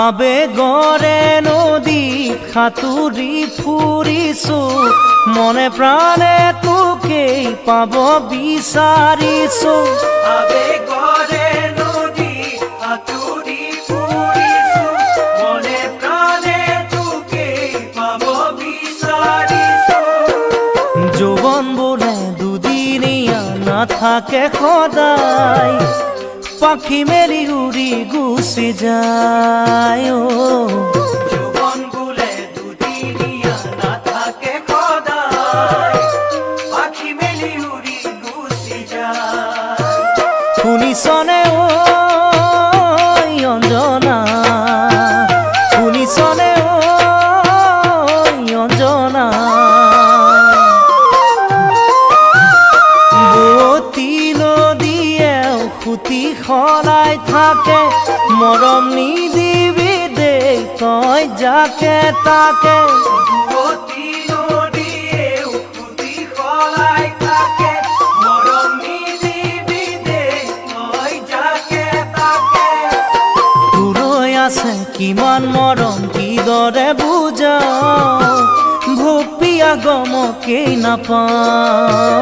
আবেগৰে নদীত সাঁতুৰি ফুৰিছো মনে প্ৰাণে তোকেই পাব বিচাৰিছো আবেগৰে নদীত সাঁতুৰি ফুৰিছো মনে প্ৰাণে তোকেই পাব বিচাৰিছো যৌৱন বোলে দুদিনীয়া নাথাকে সদায় পাখি মেলি উৰি গুচি যায় যৌৱন বোলে দুদিনীয়া নাথাকে সদায় পাখি মেলি উৰি গুচি যায় শুনিছনে ঐ অঞ্জনা শুনিছনে ঐ অঞ্জনা বুৱতী নদীয়ে সুতি সলাই থাকে মৰম নিদিবি দেই তই যাকে তাকে বুৱতী নদীয়ে সুতি সলাই থাকে মৰম নিদিবি দেই তই যাকে তাকে তোলৈ আছে কিমান মৰম কিদৰে বুজাও ভোক পিয়া গমকেই নাপাওঁ